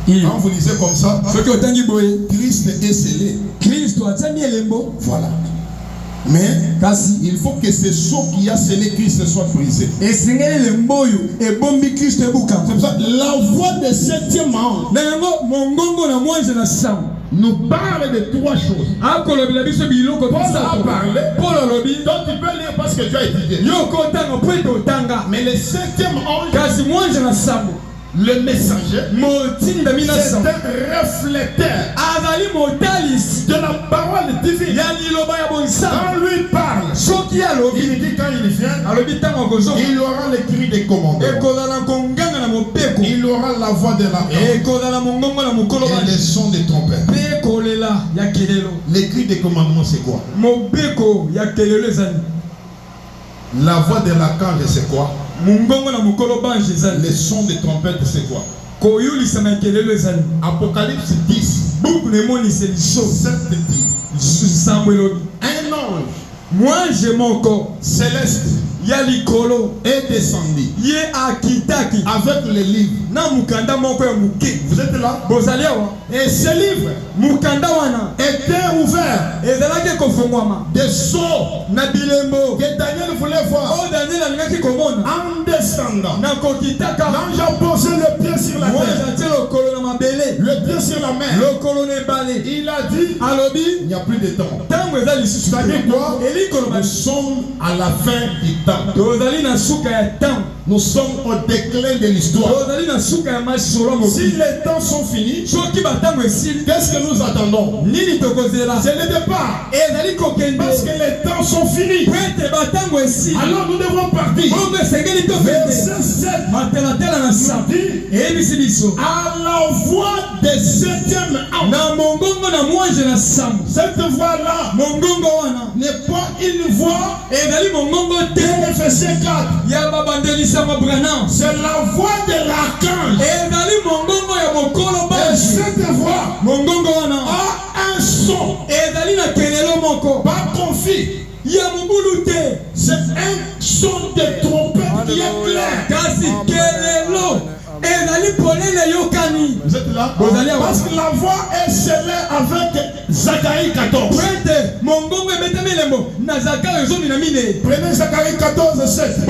Quand vous lisez comme ça, Christ est scellé. Voilà. Mais il faut que ce sceau qui a scellé Christ soit brisé. C'est pour ça la voix de septième ange nous parle de trois choses. Paul a parlé. Donc tu peux lire parce que tu as étudié. Mais le septième ange, le messager, c'est un refléteur de la parole divine. Quand lui parle, il dit quand il vient, il aura le cri des commandements, il aura la voix de l'archange et le son des trompettes. Le cri des commandements, c'est quoi? La voix de l'archange, c'est quoi? Le son des trompettes, c'est quoi? Apocalypse 10, 7 dit, un ange, moi j'ai mon corps céleste, est descendu avec les livres. Vous êtes là? Et ces livres étaient ouverts. Des sceaux que Daniel voulait voir. En descendant, l'ange a posé le pied sur la terre, le pied sur la mer. Il a dit, il n'y a plus de temps. C'est-à-dire quoi? Nous sommes à la fin du temps. Nous sommes au déclin de l'histoire. Si les temps sont finis, qu'est-ce que nous attendons? C'est le départ. Parce que les temps sont finis. Alors nous devons partir. Verset 7 dit, à la voix des septième ange. Cette voix-là n'est pas une voix Ephésiens 4. C'est la voix de l'archange. Et cette voix a un son. Pas confit. C'est un son de trompette qui est clair. Vous êtes là? Parce que la voix est scellée avec Zacharie 14. Prenez Zacharie 14, 7.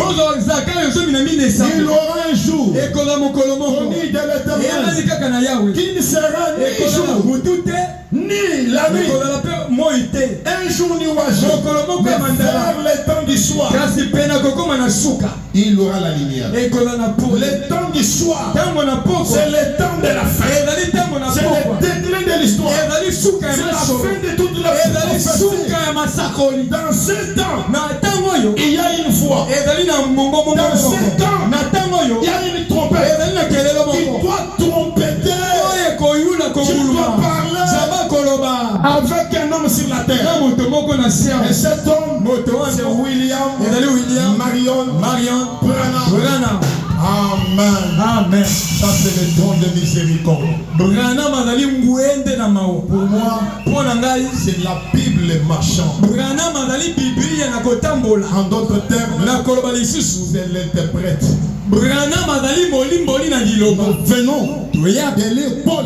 Il aura un jour promis de l'Éternel qui ne sera ni jour ni la nuit, un jour ni oiseau, mais vers le temps du soir il aura la lumière. Le temps du soir, c'est le temps de la fin, c'est le déclin de l'histoire, c'est la fin de toute la prophétie. Dans ce temps, il y a une voix. Dans ce temps, il y a une trompette qui doit trompeter. Tu dois parler avec un homme sur la terre. Et cet homme, c'est William Marion Branham. Amen. Ça c'est le don de miséricorde. Pour moi, c'est la Bible marchande. En d'autres termes, c'est l'interprète. Nous venons de lire Paul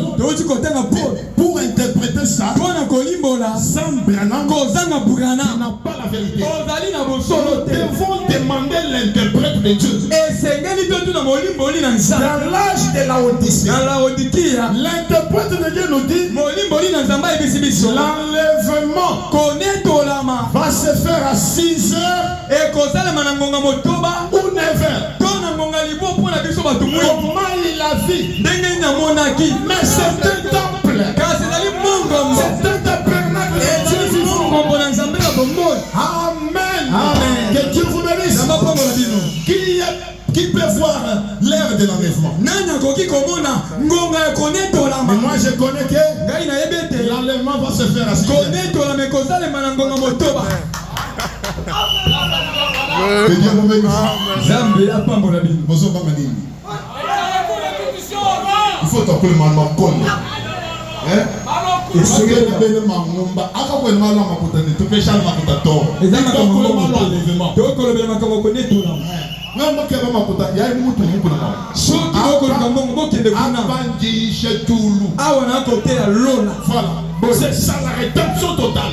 pour interpréter ça. Sans Branham, il n'a pas la vérité. Nous devons demander l'interprète de Dieu. Dans l'âge de Laodicée, l'interprète de Dieu nous dit l'enlèvement va se faire à 6 heures ou 9 heures. Comment il a vu? Mais c'est un temple. C'est un tabernacle de Dieu vivant. Amen. Que Dieu vous bénisse. Qui peut voir l'heure de l'enlèvement? Mais moi je connais que l'enlèvement va se faire à 6 heures. Que Dieu vous bénisse. Il faut t'appeler maman Paul. C'est ça la rédemption totale.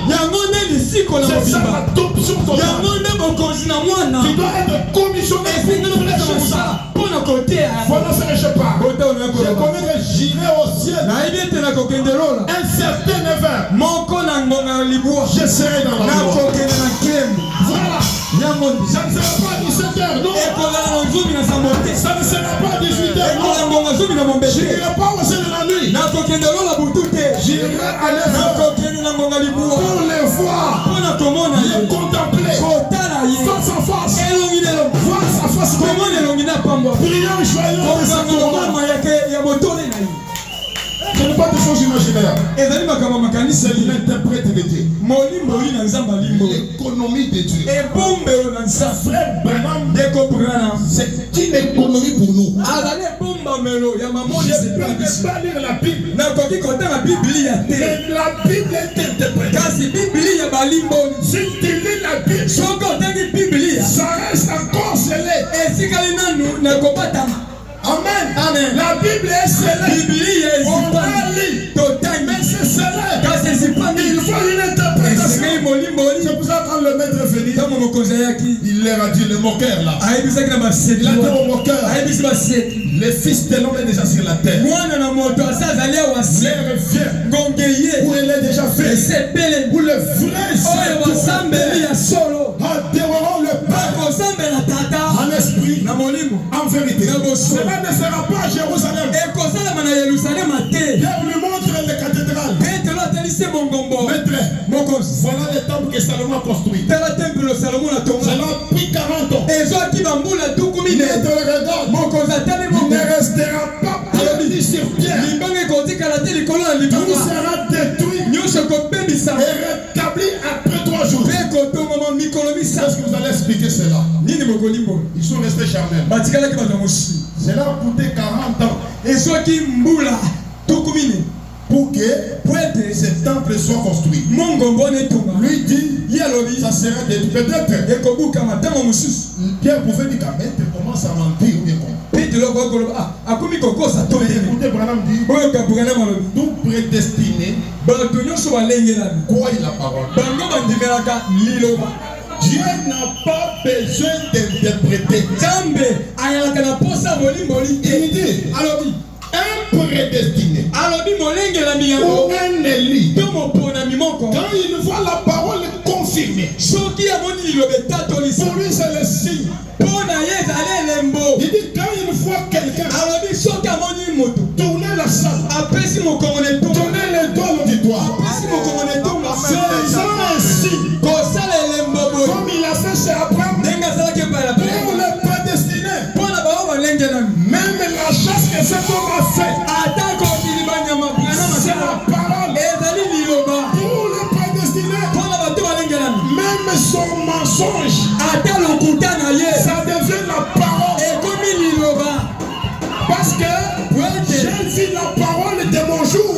C'est ça l'adoption totale. Tu dois être commissionné pour prêcher ça. Voilà ce que je parle. Je connais que j'irai au ciel. Un certain hiver. Je serai dans la gloire. Voilà. Ça ne sera pas 17h, non. Ça ne sera pas 18h, non. Je n'irai pas au ciel de la nuit. J'irai à l'heure pour les voir, les contempler face à face, prions joyeux. Ce n'est pas des choses imaginaires. C'est l'interprète de Dieu. L'économie de Dieu. Frère Branham, c'est une économie pour nous. Je ne peux pas lire la Bible. Mais la Bible est interprétée. Si tu lis la Bible, ça reste encore scellé. Amen. Amen. La Bible est scellée. On va lire. Mais c'est scellé. Il faut une interprétation. C'est pour ça quand le maître est venu, il leur a dit le moqueur là. Il a dit au moqueur, le fils de l'homme est déjà sur la terre. L'air vient. Où il est déjà fait. Où le vrai adoreront le Père en esprit, en vérité. Cela ne sera pas à Jérusalem. Pierre lui montre les cathédrales. Maître, voilà le temple que Salomon a construit. Cela a pris 40 ans. Maître, regarde. Il ne restera pas perdu sur pierre. Tout sera détruit et rétabli après 3 jours. Est-ce que vous allez expliquer cela? Ils sont restés charmés. Cela a coûté 40 ans. Pour que ce temple soit construit. Lui dit, ça sera détruit. Peut-être Pierre pouvait dire qu'à mettre commence à mentir ou bien quoi. Écoutez, Branham dit, tout prédestiné croit la parole. Dieu n'a pas besoin d'interpréter. Il dit, un prédestiné ou un élu, quand il voit la parole confirmée, pour lui c'est le signe. Il dit quand il voit quelqu'un tourner la salle, tourner les doigts au auditoire, c'est un signe. Comme il a fait chez Abraham, pour le prédestiné, même la chasse que cet homme a fait, c'est la parole. Pour le prédestiné, même son mensonge, ça devient la parole. Parce que j'ai vu la parole de mon jour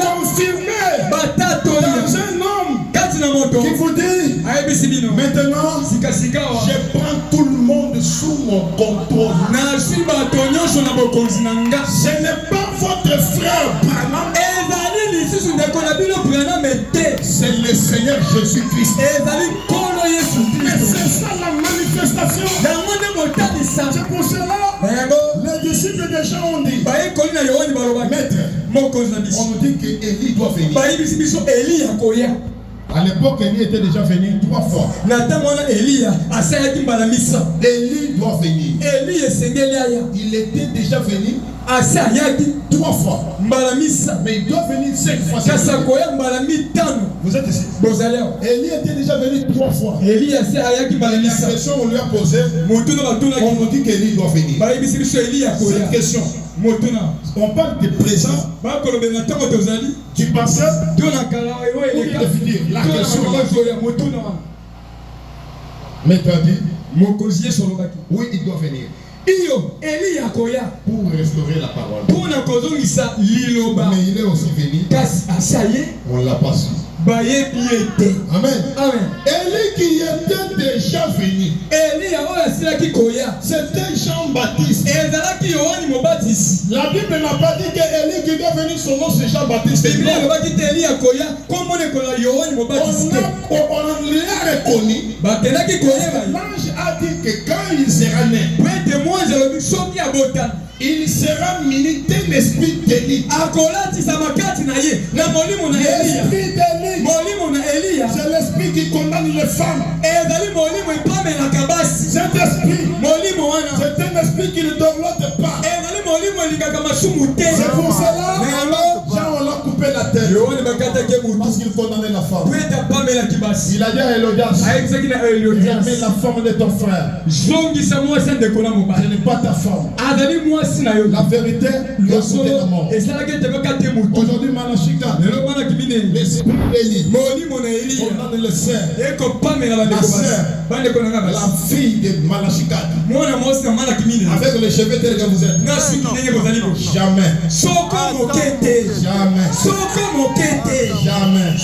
confirmée dans un homme qui vous dit maintenant je prends tout le monde sous mon contrôle. Ce n'est pas votre frère Branham, c'est le Seigneur Jésus-Christ. Et c'est ça la manifestation. C'est pour cela les disciples déjà ont dit, Maître, on nous dit qu'Élie doit venir. À l'époque, Élie était déjà venu 3 fois. Élie doit venir. Il était déjà venu 3 fois. Mais il doit venir 5 fois. Vous êtes ici. Élie était déjà venu 3 fois. La question on lui a posée, on nous dit qu'Élie doit venir. Cette question, on parle de présent. Tu pensais où il est finir la question là. Mais tu as dit oui, il doit venir pour restaurer la parole. Mais il est aussi venu, on ne l'a pas su. Amen. Élie qui était déjà venu, C'était Jean-Baptiste. La Bible n'a pas dit que Élie qui doit venir, son nom c'est Jean-Baptiste. On l'a reconnu. L'ange a dit que quand il sera né, il sera muni d'un esprit d'Élie. L'esprit d'Élie, c'est l'esprit qui condamne les femmes. Cet esprit, c'est un esprit qui ne dorlote pas. C'est pour cela Jean on l'a coupé la tête parce qu'il condamnait la femme. Il a dit à Hérodias, remets la femme de ton frère. Ce n'est pas ta femme. La vérité, le son de la mort. Aujourd'hui, Malachika, l'esprit d'Élie condamne le cerf, la fille de Malachika, avec les cheveux tels que vous êtes. Jamais. Jamais. Jamais.